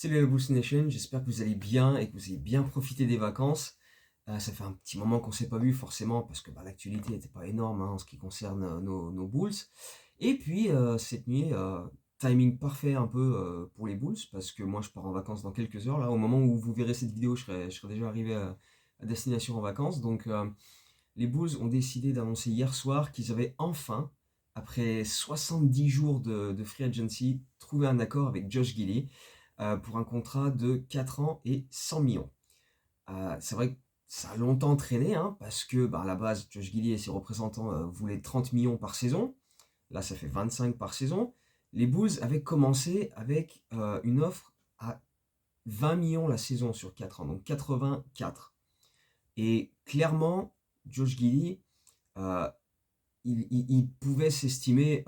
Salut la Bulls Nation, j'espère que vous allez bien et que vous avez bien profité des vacances. Ça fait un petit moment qu'on ne s'est pas vu forcément parce que l'actualité n'était pas énorme en ce qui concerne nos Bulls. Et puis cette nuit, timing parfait un peu pour les Bulls parce que moi je pars en vacances dans quelques heures. Là, au moment où vous verrez cette vidéo, je serai déjà arrivé à destination en vacances. Donc les Bulls ont décidé d'annoncer hier soir qu'ils avaient enfin, après 70 jours de free agency, trouvé un accord avec Josh Giddey pour un contrat de 4 ans et 100 millions. C'est vrai que ça a longtemps traîné, hein, parce que à la base, Josh Giddey et ses représentants voulaient 30 millions par saison. Là, ça fait 25 par saison. Les Bulls avaient commencé avec une offre à 20 millions la saison sur 4 ans, donc 84. Et clairement, Josh Giddey, euh, il pouvait s'estimer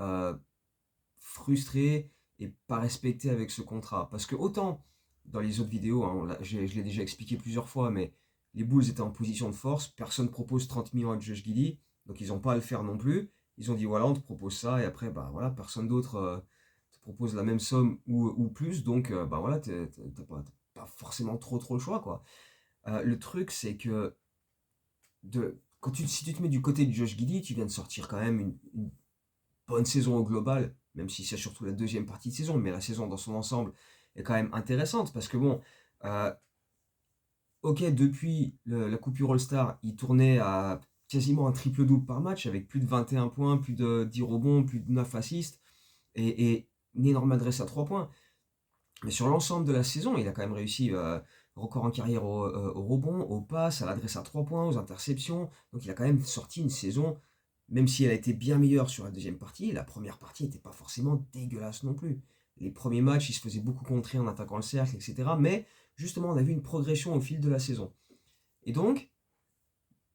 frustré et pas respecté avec ce contrat. Parce que autant dans les autres vidéos, hein, je l'ai déjà expliqué plusieurs fois, mais les Bulls étaient en position de force, personne ne propose 30 millions à Josh Giddey, donc ils n'ont pas à le faire non plus. Ils ont dit voilà, on te propose ça, et après, voilà, personne d'autre te propose la même somme ou plus, donc voilà, t'as pas forcément trop le choix, quoi. Le truc, c'est que si tu te mets du côté de Josh Giddey, tu viens de sortir quand même une bonne saison au global, même si c'est surtout la deuxième partie de saison, mais la saison dans son ensemble est quand même intéressante parce que bon, euh, ok, depuis la coupure All-Star, il tournait à quasiment un triple-double par match avec plus de 21 points, plus de 10 rebonds, plus de 9 assists et une énorme adresse à 3 points. Mais sur l'ensemble de la saison, il a quand même réussi record en carrière au rebond, aux passes, à l'adresse à 3 points, aux interceptions. Donc il a quand même sorti une saison, même si elle a été bien meilleure sur la deuxième partie, la première partie n'était pas forcément dégueulasse non plus. Les premiers matchs, il se faisait beaucoup contrer en attaquant le cercle, etc. Mais justement, on a vu une progression au fil de la saison. Et donc,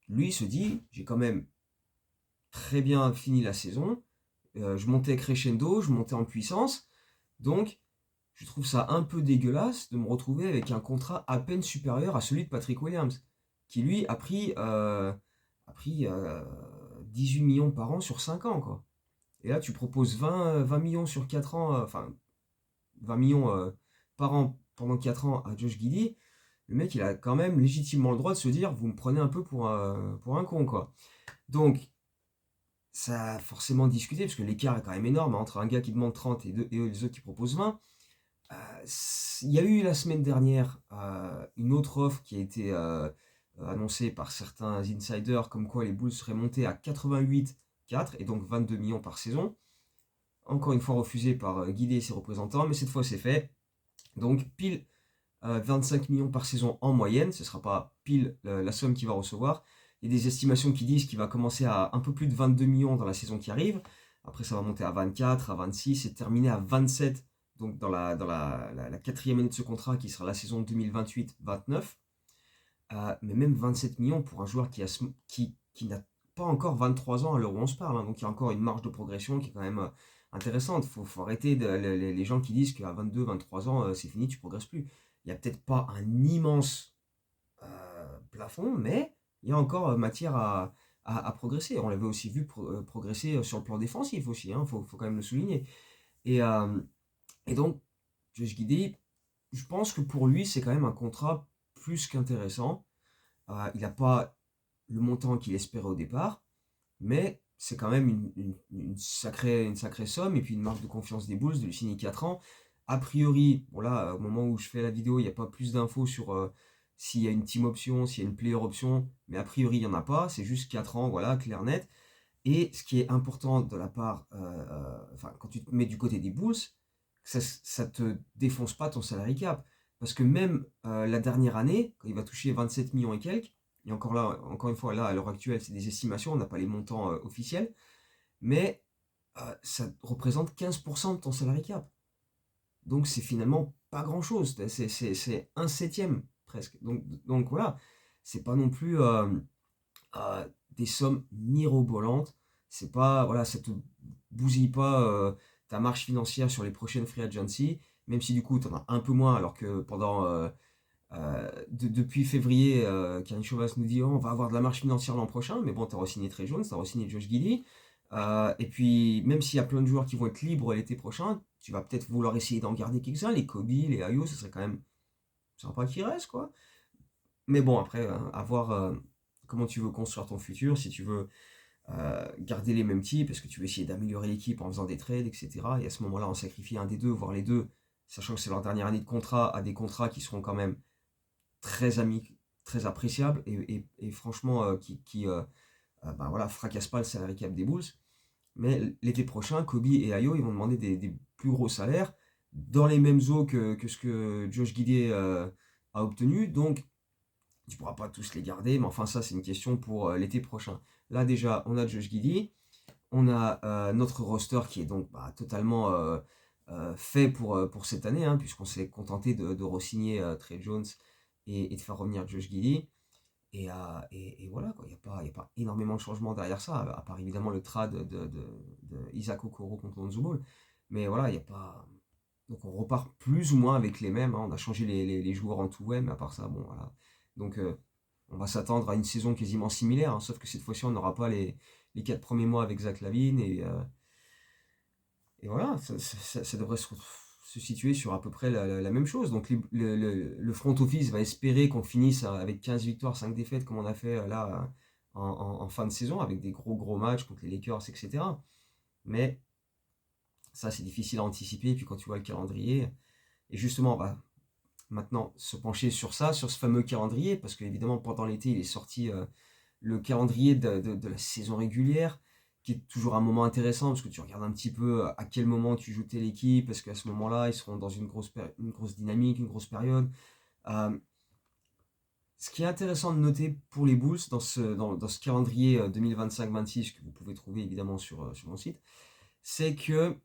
lui se dit, j'ai quand même très bien fini la saison, je montais crescendo, je montais en puissance, donc je trouve ça un peu dégueulasse de me retrouver avec un contrat à peine supérieur à celui de Patrick Williams, qui lui a pris 18 millions par an sur 5 ans, quoi. Et là, tu proposes 20 millions sur 4 ans, enfin 20 millions par an pendant 4 ans à Josh Giddey. Le mec, il a quand même légitimement le droit de se dire, vous me prenez un peu pour un con, quoi. Donc, ça a forcément discuté, parce que l'écart est quand même énorme, hein, entre un gars qui demande 30 et les autres qui proposent 20. Euh, il y a eu la semaine dernière une autre offre qui a été annoncée par certains insiders, comme quoi les Bulls seraient montés à 88,4 et donc 22 millions par saison. Encore une fois refusé par Guidé et ses représentants, mais cette fois c'est fait. Donc pile 25 millions par saison en moyenne, ce ne sera pas pile la somme qu'il va recevoir. Il y a des estimations qui disent qu'il va commencer à un peu plus de 22 millions dans la saison qui arrive. Après, ça va monter à 24, à 26 et terminer à 27, donc dans la quatrième année de ce contrat qui sera la saison 2028-29. Mais même 27 millions pour un joueur qui n'a pas encore 23 ans à l'heure où on se parle, hein. Donc il y a encore une marge de progression qui est quand même intéressante. Faut arrêter les gens qui disent qu'à 22, 23 ans, c'est fini, tu progresses plus. Il n'y a peut-être pas un immense plafond, mais il y a encore matière à progresser. On l'avait aussi vu progresser sur le plan défensif aussi, hein, faut quand même le souligner. Et, euh, et donc, Josh Giddey, je pense que pour lui, c'est quand même un contrat plus qu'intéressant. Il n'a pas le montant qu'il espérait au départ, mais c'est quand même une sacrée somme et puis une marque de confiance des Bulls de lui signer 4 ans. A priori, bon là, au moment où je fais la vidéo, il n'y a pas plus d'infos sur s'il y a une team option, s'il y a une player option, mais a priori, il n'y en a pas, c'est juste 4 ans, voilà, clair net. Et ce qui est important de la part, enfin, quand tu te mets du côté des Bulls, ça te défonce pas ton salary cap. Parce que même la dernière année, quand il va toucher 27 millions et quelques, et encore là, encore une fois, là, à l'heure actuelle, c'est des estimations, on n'a pas les montants officiels, mais ça représente 15% de ton salary cap. Donc c'est finalement pas grand-chose, c'est un septième presque. Donc voilà, c'est pas non plus des sommes mirobolantes. C'est pas, voilà, ça te bousille pas ta marge financière sur les prochaines free agency, même si du coup tu en as un peu moins, alors que depuis février, Karine Chauvas nous dit oh, on va avoir de la marge financière l'an prochain, mais bon, tu as re-signé Trey Jones, tu as re-signé Josh Giddey, et puis même s'il y a plein de joueurs qui vont être libres l'été prochain, tu vas peut-être vouloir essayer d'en garder quelques-uns, les Kobe, les Ayo, ce serait quand même sympa qu'ils restent, quoi. Mais bon, après, à voir comment tu veux construire ton futur, si tu veux garder les mêmes types, est-ce que tu veux essayer d'améliorer l'équipe en faisant des trades, etc. Et à ce moment-là, on sacrifie un des deux, voire les deux, sachant que c'est leur dernière année de contrat, à des contrats qui seront quand même très appréciables et franchement bah voilà, fracassent pas le salary cap des Bulls. Mais l'été prochain, Kobe et Ayo, ils vont demander des plus gros salaires dans les mêmes eaux que ce que Josh Giddey a obtenu. Donc, tu pourras pas tous les garder, mais enfin, ça, c'est une question pour l'été prochain. Là, déjà, on a Josh Giddey, on a notre roster qui est donc totalement fait pour cette année, hein, puisqu'on s'est contenté de re-signer Trey Jones et de faire revenir Josh Giddey. Et voilà, quoi. Il y a pas énormément de changements derrière ça, à part évidemment le trade de Isaac Okoro contre Lonzo Ball. Mais voilà, il n'y a pas. Donc on repart plus ou moins avec les mêmes, hein. On a changé les joueurs en tout way, mais à part ça, bon voilà. Donc on va s'attendre à une saison quasiment similaire, hein, sauf que cette fois-ci on n'aura pas les 4 premiers mois avec Zach LaVine et voilà, ça devrait se situer sur à peu près la même chose. Donc le front office va espérer qu'on finisse avec 15 victoires, 5 défaites, comme on a fait là en fin de saison, avec des gros matchs contre les Lakers, etc. Mais ça, c'est difficile à anticiper. Et puis quand tu vois le calendrier, et justement, on va maintenant se pencher sur ça, sur ce fameux calendrier, parce qu'évidemment, pendant l'été, il est sorti le calendrier de la saison régulière, qui est toujours un moment intéressant, parce que tu regardes un petit peu à quel moment tu joues telle équipe, parce qu'à ce moment-là, ils seront dans une grosse dynamique, une grosse période. Euh, Ce qui est intéressant de noter pour les Bulls dans ce calendrier 2025-26, que vous pouvez trouver évidemment sur mon site, c'est que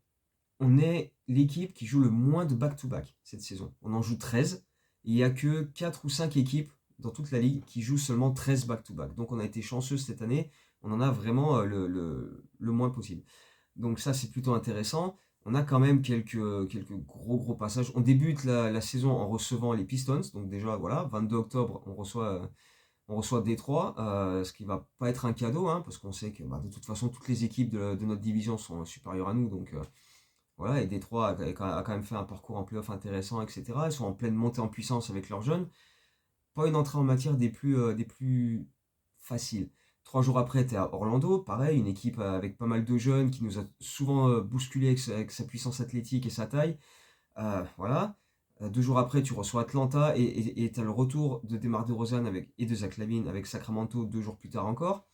on est l'équipe qui joue le moins de back-to-back cette saison. On en joue 13. Il n'y a que 4 ou 5 équipes dans toute la ligue qui jouent seulement 13 back-to-back. Donc on a été chanceux cette année. On en a vraiment le moins possible. Donc ça, c'est plutôt intéressant. On a quand même quelques gros passages. On débute la saison en recevant les Pistons. Donc déjà, voilà, 22 octobre, on reçoit Détroit, ce qui va pas être un cadeau, hein, parce qu'on sait que de toute façon, toutes les équipes de notre division sont supérieures à nous. Donc voilà, et Détroit a quand même fait un parcours en playoff intéressant, etc. Ils sont en pleine montée en puissance avec leurs jeunes. Pas une entrée en matière des plus faciles. 3 jours après, tu es à Orlando, pareil, une équipe avec pas mal de jeunes qui nous a souvent bousculé avec sa puissance athlétique et sa taille. Voilà. 2 jours après, tu reçois Atlanta et tu as le retour de DeMar DeRozan et de Zach LaVine avec Sacramento 2 jours plus tard encore.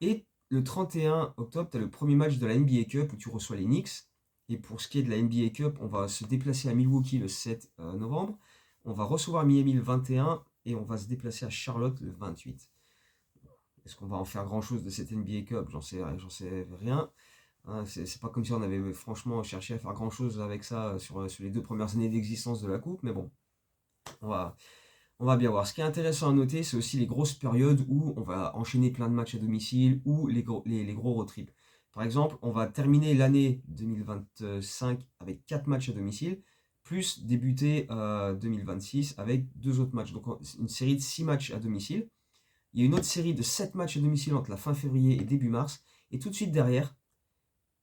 Et le 31 octobre, tu as le premier match de la NBA Cup où tu reçois les Knicks. Et pour ce qui est de la NBA Cup, on va se déplacer à Milwaukee le 7 novembre. On va recevoir Miami le 21 et on va se déplacer à Charlotte le 28. Est-ce qu'on va en faire grand chose de cette NBA Cup? J'en sais rien. Hein, c'est pas comme si on avait franchement cherché à faire grand chose avec ça sur les 2 premières années d'existence de la Coupe, mais bon, on va, on va bien voir. Ce qui est intéressant à noter, c'est aussi les grosses périodes où on va enchaîner plein de matchs à domicile ou les gros road trips. Par exemple, on va terminer l'année 2025 avec 4 matchs à domicile, plus débuter 2026 avec 2 autres matchs. Donc une série de 6 matchs à domicile. Il y a une autre série de 7 matchs à domicile entre la fin février et début mars. Et tout de suite derrière,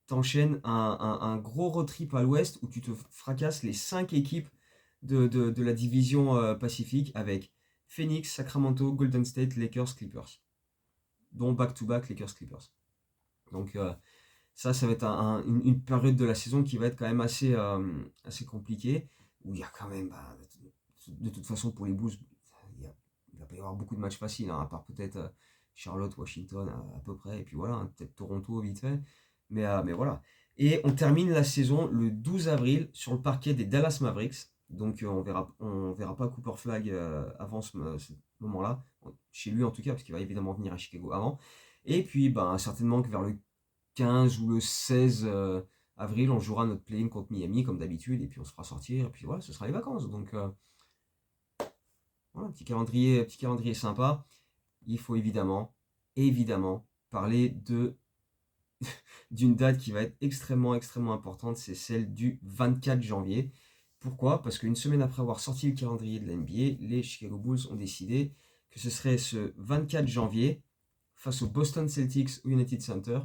t'enchaînes un gros road trip à l'ouest où tu te fracasses les 5 équipes de la division Pacifique avec Phoenix, Sacramento, Golden State, Lakers, Clippers. Dont back-to-back Lakers, Clippers. Donc ça va être une période de la saison qui va être quand même assez compliquée. Où il y a quand même, de toute façon pour les Bulls, il va pas y avoir beaucoup de matchs faciles, hein, à part peut-être Charlotte, Washington à peu près, et puis voilà, hein, peut-être Toronto vite fait. Mais voilà. Et on termine la saison le 12 avril sur le parquet des Dallas Mavericks. Donc on verra pas Cooper Flag avant ce moment-là. Chez lui en tout cas, parce qu'il va évidemment venir à Chicago avant. Et puis certainement que vers le 15 ou le 16 avril, on jouera notre play-in contre Miami comme d'habitude. Et puis on se fera sortir. Et puis voilà, ce sera les vacances. Donc voilà, petit calendrier sympa. Il faut évidemment parler d'une date qui va être extrêmement importante, c'est celle du 24 janvier. Pourquoi? Parce qu'une semaine après avoir sorti le calendrier de la NBA, les Chicago Bulls ont décidé que ce serait ce 24 janvier, face aux Boston Celtics au United Center,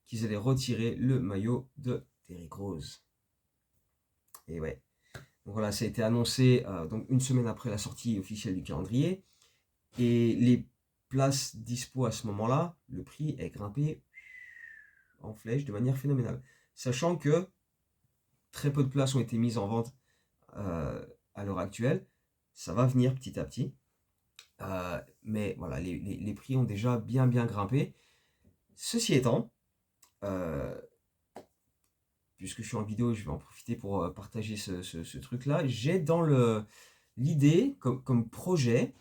qu'ils allaient retirer le maillot de Derrick Rose. Et ouais. Donc voilà, ça a été annoncé donc une semaine après la sortie officielle du calendrier. Et les places dispo à ce moment-là, le prix est grimpé en flèche de manière phénoménale. Sachant que très peu de places ont été mises en vente euh, à l'heure actuelle. Ça va venir petit à petit. Mais voilà, les prix ont déjà bien grimpé. Ceci étant, euh, puisque je suis en vidéo, je vais en profiter pour partager ce truc-là. J'ai dans l'idée, comme projet,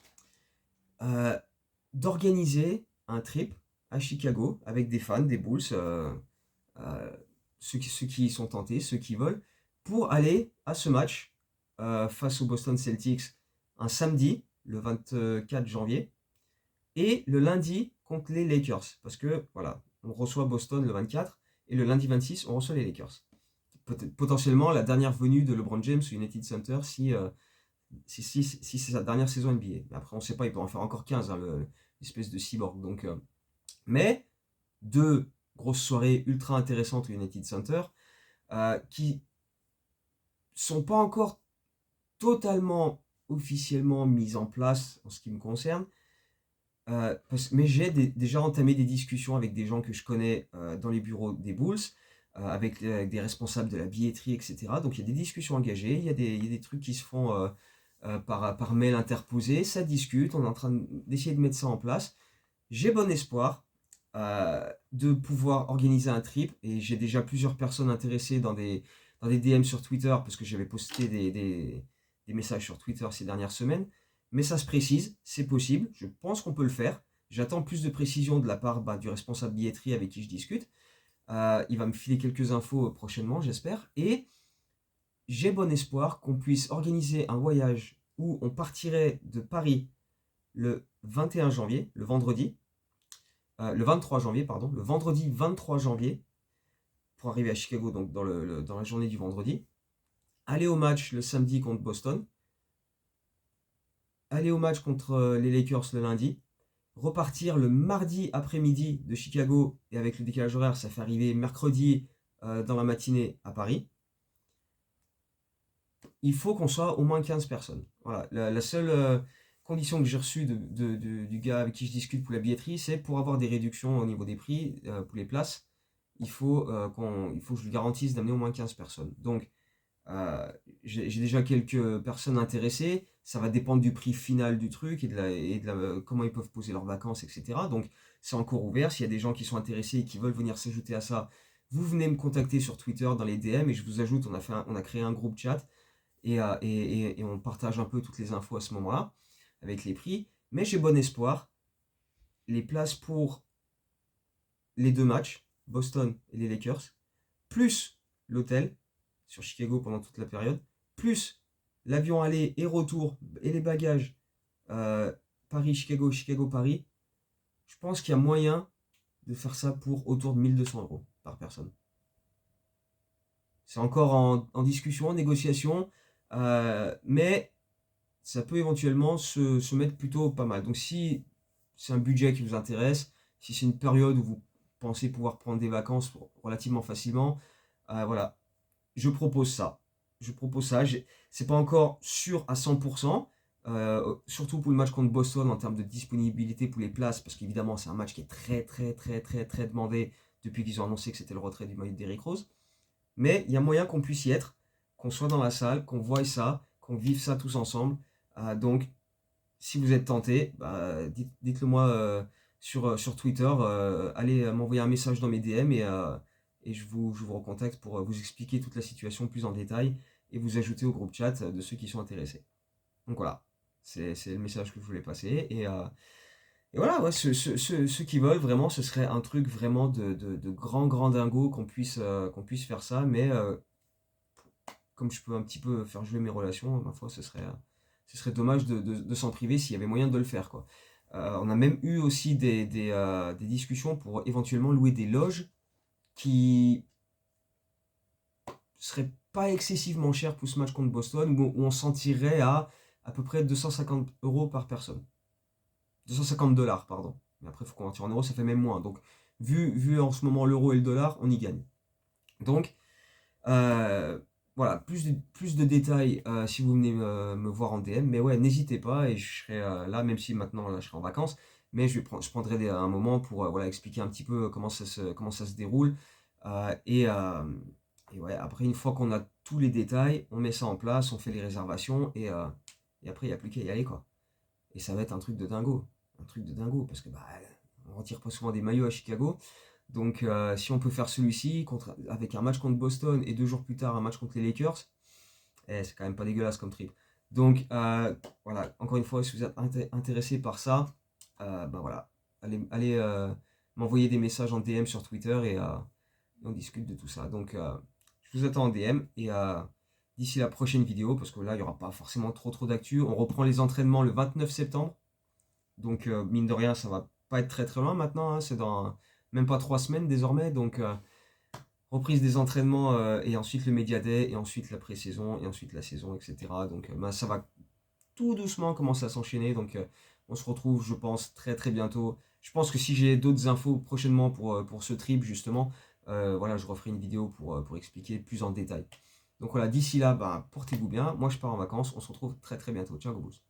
euh, d'organiser un trip à Chicago avec des fans des Bulls, euh, ceux qui y sont tentés, ceux qui veulent, pour aller à ce match face aux Boston Celtics un samedi, le 24 janvier, et le lundi contre les Lakers. Parce que voilà, on reçoit Boston le 24 et le lundi 26, on reçoit les Lakers. Potentiellement la dernière venue de LeBron James au United Center si c'est sa dernière saison NBA. Mais après, on ne sait pas, il peut en faire encore 15, hein, l'espèce de cyborg. Donc, mais deux grosses soirées ultra intéressantes au United Center qui sont pas encore totalement officiellement mises en place en ce qui me concerne. Mais j'ai déjà entamé des discussions avec des gens que je connais dans les bureaux des Bulls, avec des responsables de la billetterie, etc. Donc il y a des discussions engagées, il y a des trucs qui se font par mail interposé, ça discute, on est en train d'essayer de mettre ça en place. J'ai bon espoir de pouvoir organiser un trip et j'ai déjà plusieurs personnes intéressées dans des DM sur Twitter parce que j'avais posté des messages sur Twitter ces dernières semaines. Mais ça se précise, c'est possible, je pense qu'on peut le faire. J'attends plus de précisions de la part du responsable billetterie avec qui je discute. Il va me filer quelques infos prochainement, j'espère. Et j'ai bon espoir qu'on puisse organiser un voyage où on partirait de Paris le 21 janvier, le vendredi, le 23 janvier, pardon, le vendredi 23 janvier, pour arriver à Chicago donc dans la journée du vendredi, aller au match le samedi contre Boston, aller au match contre les Lakers le lundi, repartir le mardi après-midi de Chicago, et avec le décalage horaire, ça fait arriver mercredi dans la matinée à Paris. Il faut qu'on soit au moins 15 personnes. Voilà, la seule condition que j'ai reçue du gars avec qui je discute pour la billetterie, c'est pour avoir des réductions au niveau des prix pour les places, il faut que je lui garantisse d'amener au moins 15 personnes. Donc, euh, j'ai déjà quelques personnes intéressées. Ça va dépendre du prix final du truc comment ils peuvent poser leurs vacances, etc. Donc, c'est encore ouvert. S'il y a des gens qui sont intéressés et qui veulent venir s'ajouter à ça, vous venez me contacter sur Twitter dans les DM et je vous ajoute. On a créé un groupe chat et on partage un peu toutes les infos à ce moment-là avec les prix. Mais j'ai bon espoir. Les places pour les deux matchs, Boston et les Lakers, plus l'hôtel sur Chicago pendant toute la période, plus l'avion aller et retour et les bagages Paris-Chicago, Chicago-Paris, je pense qu'il y a moyen de faire ça pour autour de 1 200 € par personne. C'est encore en discussion, en négociation, mais ça peut éventuellement se mettre plutôt pas mal. Donc si c'est un budget qui vous intéresse, si c'est une période où vous pensez pouvoir prendre des vacances relativement facilement, voilà, je propose ça. Je propose ça. C'est pas encore sûr à 100%, surtout pour le match contre Boston en termes de disponibilité pour les places, parce qu'évidemment c'est un match qui est très demandé depuis qu'ils ont annoncé que c'était le retrait du maillot d'Eric Rose. Mais il y a moyen qu'on puisse y être, qu'on soit dans la salle, qu'on voie ça, qu'on vive ça tous ensemble. Donc, si vous êtes tenté, dites-le moi sur Twitter. Allez m'envoyer un message dans mes DM et je vous recontacte pour vous expliquer toute la situation plus en détail et vous ajouter au groupe chat de ceux qui sont intéressés. Donc voilà, c'est le message que je voulais passer. Et voilà, ouais, ceux qui veulent vraiment, ce serait un truc vraiment de grand dingo qu'on puisse faire ça, mais comme je peux un petit peu faire jouer mes relations, ma foi, ce serait dommage de s'en priver s'il y avait moyen de le faire, quoi. On a même eu aussi des discussions pour éventuellement louer des loges qui seraient pas excessivement chères pour ce match contre Boston, où on s'en tirerait à peu près 250 € par personne. 250 $, pardon. Mais après, il faut convertir en euros, ça fait même moins. Donc, vu en ce moment l'euro et le dollar, on y gagne. Donc, voilà, plus de détails si vous venez me voir en DM. Mais ouais, n'hésitez pas et je serai là, même si maintenant là, je serai en vacances. Mais je prendrai un moment pour voilà, expliquer un petit peu comment ça se déroule. Euh, et, euh, et ouais, après, une fois qu'on a tous les détails, on met ça en place, on fait les réservations et après, il n'y a plus qu'à y aller, quoi. Et ça va être un truc de dingo. Un truc de dingo parce que bah, on retire pas souvent des maillots à Chicago. Donc, si on peut faire celui-ci avec un match contre Boston et 2 jours plus tard un match contre les Lakers, c'est quand même pas dégueulasse comme trip. Donc, voilà, encore une fois, si vous êtes intéressé par ça, ben voilà, allez m'envoyer des messages en DM sur Twitter et on discute de tout ça. Donc, je vous attends en DM et d'ici la prochaine vidéo, parce que là, il n'y aura pas forcément trop d'actu. On reprend les entraînements le 29 septembre. Donc, mine de rien, ça va pas être très loin maintenant, hein. C'est dans même pas 3 semaines désormais. Donc, reprise des entraînements et ensuite le Media Day et ensuite la pré-saison et ensuite la saison, etc. Donc, bah, ça va tout doucement commencer à s'enchaîner. Donc, on se retrouve, je pense, très bientôt. Je pense que si j'ai d'autres infos prochainement pour ce trip, justement, voilà, je referai une vidéo pour expliquer plus en détail. Donc voilà, d'ici là, bah, portez-vous bien. Moi, je pars en vacances. On se retrouve très bientôt. Ciao, Gobus.